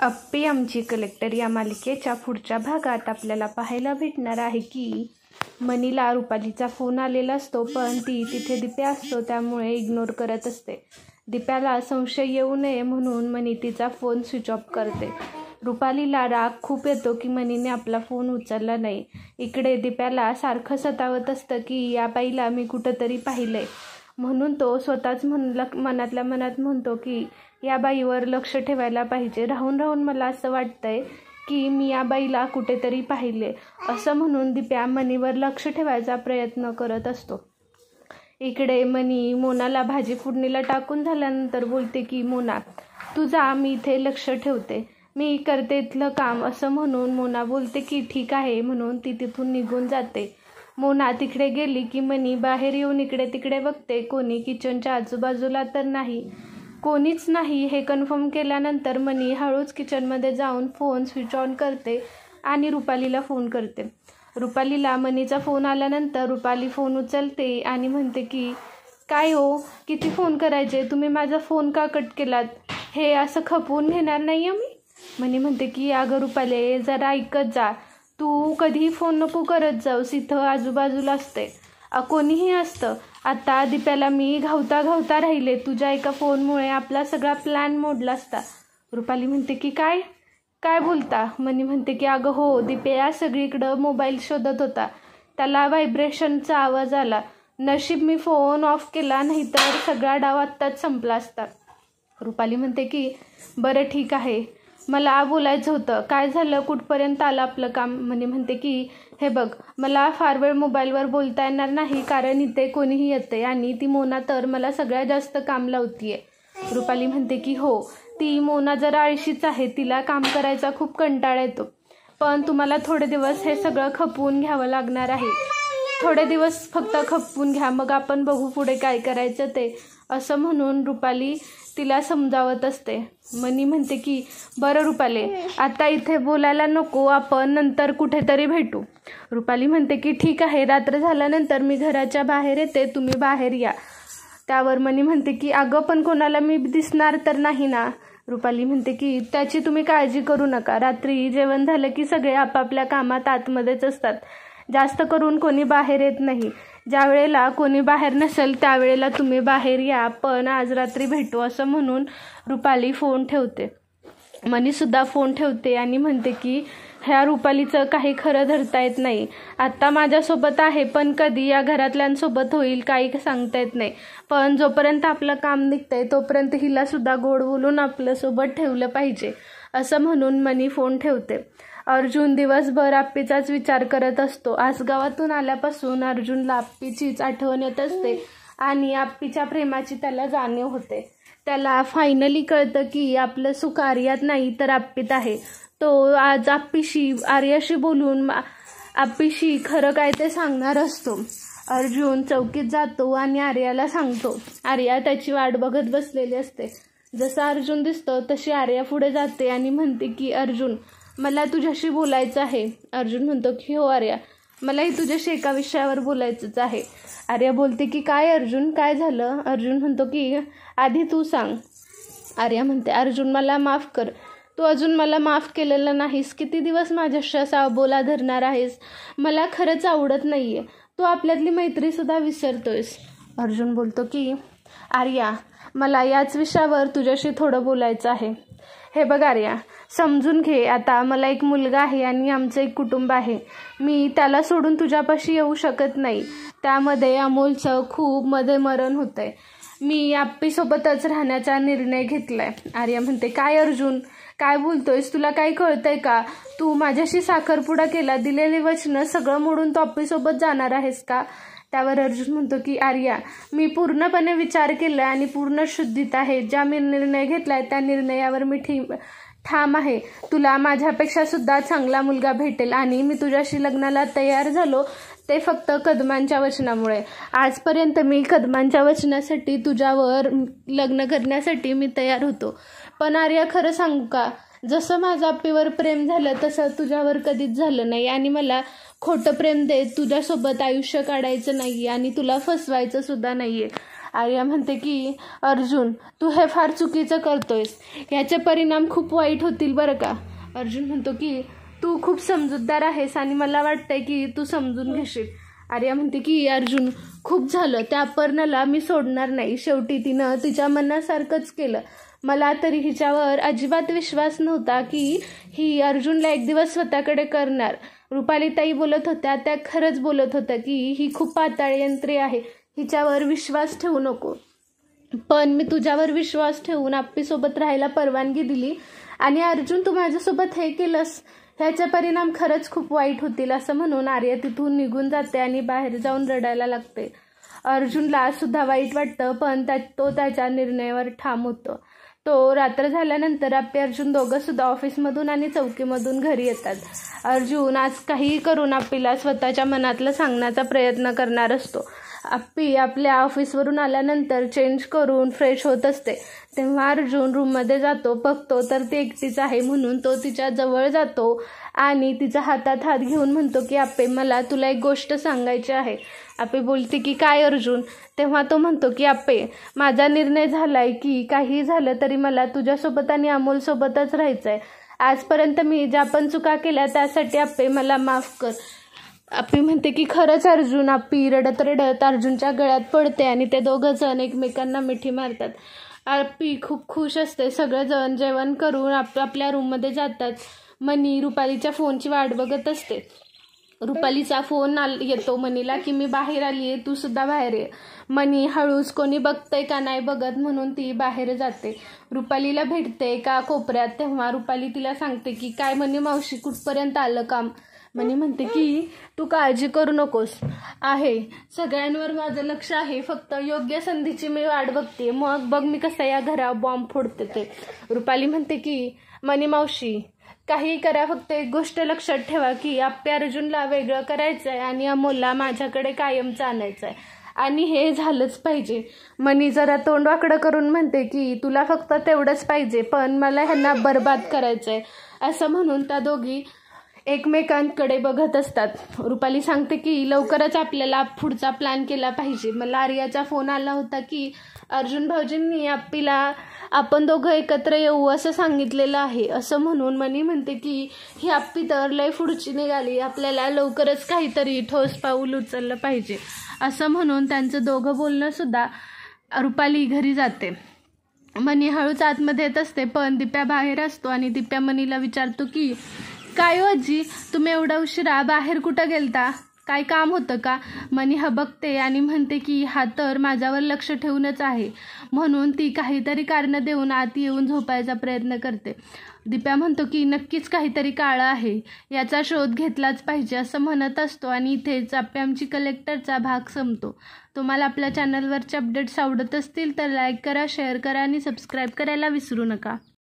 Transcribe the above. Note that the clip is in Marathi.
अप्पी आमची कलेक्टर या मालिकेच्या पुढच्या भागात आपल्याला पाहायला भेटणार आहे की मनीला रुपालीचा फोन आलेला असतो, पण ती तिथे दिप्या असतो त्यामुळे इग्नोर करत असते. दिप्याला संशय येऊ नये म्हणून मनी तिचा फोन स्विच ऑफ करते. रुपालीला राग खूप येतो की मनीने आपला फोन उचलला नाही. इकडे दिप्याला सारखं सतावत असतं की या बाईला मी कुठंतरी पाहिलंय, म्हणून तो स्वतःच मनातल्या मनात म्हणतो की या बाईवर लक्ष ठेवायला पाहिजे. राहून राहून मला असं वाटतंय की मी या बाईला कुठेतरी पाहिले, असं म्हणून दिप्या मनीवर लक्ष ठेवायचा प्रयत्न करत असतो. इकडे मनी मोनाला भाजी फोडणीला टाकून झाल्यानंतर बोलते की मोना तू जा, मी इथे लक्ष ठेवते, मी करते इथलं काम, असं म्हणून मोना बोलते की ठीक आहे म्हणून ती तिथून निघून जाते. मोना तिकडे गेली की मनी बाहेर येऊन इकडे तिकडे बघते, कोणी किचनच्या आजूबाजूला तर नाही. कोणीच नाही हे कन्फर्म केल्यानंतर मनी हळूच किचनमध्ये जाऊन फोन स्विच ऑन करते आणि रुपालीला फोन करते. रुपालीला मनीचा फोन आल्यानंतर रुपाली फोन उचलते आणि म्हणते की काय हो, किती फोन करायचे, तुम्ही माझा फोन का कट केलात, हे असं खपवून घेणार नाही मी. मनी म्हणते की अगं रुपाली जरा ऐकत जा, तू कधीही फोन नको करत जाऊस, इथं आजूबाजूला असते, कोणीही असतं. आता दिप्याला मी घावता राहिले, तुझ्या एका फोनमुळे आपला सगळा प्लॅन मोडला असता. रुपाली म्हणते की काय काय बोलता. मनी म्हणते की अगं हो, दिप्या सगळीकडं मोबाईल शोधत होता, त्याला व्हायब्रेशनचा आवाज आला, नशीब मी फोन ऑफ केला, नाहीतर सगळा डाव आत्ताच संपला असता. रुपाली म्हणते की बरं ठीक आहे, मला बोलायचं होतं, काय झालं, कुठपर्यंत आलं आपलं काम. मनी म्हणते की हे बघ, मला फार वेळ मोबाईलवर बोलता येणार नाही, कारण इथे कोणीही येते आणि ती मोना तर मला सगळ्यात जास्त काम लावतीये. रुपाली म्हणते की हो, ती मोना जरा आळशीच आहे, तिला काम करायचा खूप कंटाळा येतो, पण तुम्हाला थोडे दिवस हे सगळं खपवून घ्यावं लागणार आहे, थोडे दिवस फक्त खपवून घ्या, मग आपण बघू पुढे काय करायचं ते, असं म्हणून रुपाली तिला समजावत असते. मनी म्हणते की बरं रुपाली, आता इथे बोलायला नको, आपण नंतर कुठेतरी भेटू. रुपाली म्हणते की ठीक आहे, रात्र झाल्यानंतर मी घराच्या बाहेर येते, तुम्ही बाहेर या. त्यावर मनी म्हणते की अगं पण कोणाला मी दिसणार तर नाही ना. रुपाली म्हणते की त्याची तुम्ही काळजी करू नका, रात्री जेवण झालं की सगळे आपापल्या कामात आतमध्येच असतात, जास्त करून कोणी बाहेर येत नाही, ज्या वेळेला कोणी बाहेर नसेल त्यावेळेला तुम्ही बाहेर या, पण आज रात्री भेटू, असं म्हणून रुपाली फोन ठेवते. मनीसुद्धा फोन ठेवते आणि म्हणते की ह्या रुपालीचं काही खरं धरता येत नाही, आत्ता माझ्यासोबत आहे पण कधी या घरातल्यांसोबत होईल काही सांगता येत नाही, पण जोपर्यंत आपलं काम निघतंय तोपर्यंत हिलासुद्धा गोड बोलून आपल्यासोबत ठेवलं पाहिजे, असं म्हणून मनी फोन ठेवते. अर्जुन दिवसभर आप्पीचाच विचार करत असतो. आज गावातून आल्यापासून अर्जुनला आप्पीचीच आठवण येत असते आणि आप्पीच्या प्रेमाची त्याला जाणीव होते. त्याला फायनली कळतं की आपलं सुख आर्यात नाही तर आप्पीत आहे. तो आज आर्याशी बोलून आप्पीशी खरं काय ते सांगणार असतो. अर्जुन चौकीत जातो आणि आर्याला सांगतो. आर्या त्याची वाट बघत बसलेली असते. जसा अर्जुन दिसतो तशी आर्या पुढे जाते आणि म्हणते की अर्जुन, मला तुझ्याशी बोलायचं आहे. अर्जुन म्हणतो की हो आर्या, मलाही तुझ्याशी एका विषयावर बोलायचंच आहे. आर्या बोलते की काय अर्जुन, काय झालं. अर्जुन म्हणतो की आधी तू सांग. आर्या म्हणते अर्जुन मला माफ कर, तू अजून मला माफ केलेलं नाहीस, किती दिवस माझ्याशी असा बोला धरणार आहेस, मला खरंच आवडत नाहीये, तू आपल्यातली मैत्रीसुद्धा विसरतोयस. अर्जुन बोलतो की आर्या, मला याच विषयावर तुझ्याशी थोडं बोलायचं आहे. हे बघ आर्या, समजून घे, आता मला एक मुलगा आहे आणि आमचं एक कुटुंब आहे, मी त्याला सोडून तुझ्यापाशी येऊ शकत नाही, त्यामध्ये अमोलचं खूप मध्ये मरण होतंय, मी आप्पीसोबतच राहण्याचा निर्णय घेतलाय. आर्या म्हणते काय अर्जुन, काय बोलतोयस, तुला काय कळतंय का, तू माझ्याशी साखरपुडा केला, दिलेली वचनं सगळं मोडून तू आप्पीसोबत जाणार आहेस का. त्यावर अर्जुन म्हणतो की आर्या, मी पूर्णपणे विचार केला आणि पूर्ण शुद्धीत आहे, ज्या मी निर्णय घेतलाय त्या निर्णयावर मी ठाम आहे, तुला माझ्यापेक्षा सुद्धा चांगला मुलगा भेटेल आणि मी तुझ्याशी लग्नाला तयार झालो ते फक्त कदमांच्या वचनामुळे. आजपर्यंत मी कदमांच्या वचनासाठी तुझ्यावर लग्न करण्यासाठी मी तयार होतो, पण आर्या खरं सांगू का, जसं माझं आप्पीवर प्रेम झालं तसं तुझ्यावर कधीच झालं नाही आणि मला खोटं प्रेम देत तुझ्यासोबत आयुष्य काढायचं नाही आणि तुला फसवायचं सुद्धा नाहीये. आर्या म्हणते की अर्जुन तू हे फार चुकीचं करतोयस, याचे परिणाम खूप वाईट होतील बरं का. अर्जुन म्हणतो की तू खूप समजूतदार आहेस आणि मला वाटतंय की तू समजून घेशील. आर्या म्हणते की अर्जुन खूप झालं, त्या अपर्णाला मी सोडणार नाही. शेवटी तिनं तिच्या मनासारखंच केलं. मला तरी हिच्यावर अजिबात विश्वास नव्हता की ही अर्जुनला एक दिवस स्वतःकडे करणार. रुपालीताई बोलत होत्या, त्या खरंच बोलत होत्या की ही खूप पाताळ यंत्री आहे, हिच्यावर विश्वास ठेवू नको. पण मी तुझ्यावर विश्वास ठेवून आप्पीसोबत राहायला परवानगी दिली आणि अर्जुन तू माझ्यासोबत हे केलंस, ह्याचे परिणाम खरंच खूप वाईट होतील असं म्हणून आर्या तिथून निघून जाते आणि बाहेर जाऊन रडायला लागते. अर्जुनला सुद्धा वाईट वाटतं, पण तो त्याच्या निर्णयावर ठाम होतो. तो रात्र झाल्यानंतर आप्पी अर्जुन दोघं सुद्धा ऑफिसमधून आणि चौकीमधून घरी येतात. अर्जुन आज काहीही करून आप्पीला स्वतःच्या मनातलं सांगण्याचा प्रयत्न करणार असतो. आप्पी आपल्या ऑफिसवरून आल्यानंतर चेंज करून फ्रेश होत असते, तेव्हा अर्जुन रूममध्ये जातो. बघतो तर ती एकटीच आहे, म्हणून तो तिच्या जवळ जातो आणि तिचा हातात हात घेऊन म्हणतो की आप्पे मला तुला एक गोष्ट सांगायची आहे. आप्पे बोलते की काय अर्जुन. तेव्हा तो म्हणतो की आप्पे माझा निर्णय झालाय की काही झालं तरी मला तुझ्यासोबत आणि अमोलसोबतच राहायचं आहे. आजपर्यंत मी ज्या पण चुका केल्या त्यासाठी आप्पे मला माफ कर. आप्पी म्हणते की खरंच अर्जुन. आप्पी रडत रडत अर्जुनच्या गळ्यात पडते आणि ते दोघं जण एकमेकांना मिठी मारतात. आप्पी खूप खुश असते. सगळेजण जेवण करून आपल्या रूममध्ये जातात. मनी रुपालीच्या फोनची वाट बघत असते. रुपालीचा फोन येतो मनीला की मी बाहेर आली आहे, तू सुद्धा बाहेर ये. मनी हळूच कोणी बघतंय का नाही बघत म्हणून ती बाहेर जाते. रुपालीला भेटते एका कोपऱ्यात. तेव्हा रुपाली तिला सांगते की काय मनी मावशी कुठपर्यंत आलं काम. मनी म्हणते की तू काळजी करू नकोस, आहे सगळ्यांवर माझं लक्ष आहे, फक्त योग्य संधीची मी वाट बघते, मग बघ मी कसा या घरावर बॉम्ब फोडते ते. रुपाली म्हणते की मनी मावशी काही करा, फक्त एक गोष्ट लक्षात ठेवा की आप्पे अर्जुनला वेगळं करायचं आहे आणि अमोलला माझ्याकडे कायमचं आणायचं आहे आणि हे झालंच पाहिजे. मनी जरा तोंड वाकडं करून म्हणते की तुला फक्त तेवढंच पाहिजे, पण मला ह्यांना बर्बाद करायचं आहे असं म्हणून त्या दोघी एकमेकांकडे बघत असतात. रुपाली सांगते की लवकरच आपल्याला पुढचा प्लॅन केला पाहिजे. मला आर्याचा फोन आला होता की अर्जुन भाऊजींनी आप्पीला आपण दोघं एकत्र येऊ असं सांगितलेलं आहे असं म्हणून मनी म्हणते की ही आप्पी तर लय पुढची निघाली, आपल्याला लवकरच काहीतरी ठोस पाऊल उचललं पाहिजे असं म्हणून त्यांचं दोघं बोलणं सुद्धा रुपाली घरी जाते. मनी हळूच आतमध्ये येत असते, पण दिप्या बाहेर असतो आणि दिप्या मनीला विचारतो की काय हो आजी, तुम्ही एवढा उशिरा बाहेर कुठं गेलता, काय काम होतं का. मनी बघते आणि म्हणते की हा तर माझ्यावर लक्ष ठेवूनच आहे, म्हणून ती काहीतरी कारणं देऊन आत येऊन झोपायचा प्रयत्न करते. दिप्या म्हणतो की नक्कीच काहीतरी काळं आहे, याचा शोध घेतलाच पाहिजे असं म्हणत असतो आणि इथेच आप्पे कलेक्टरचा भाग संपतो. तुम्हाला आपल्या चॅनलवरचे अपडेट्स आवडत असतील तर लाईक करा, शेअर करा आणि सबस्क्राईब करायला विसरू नका.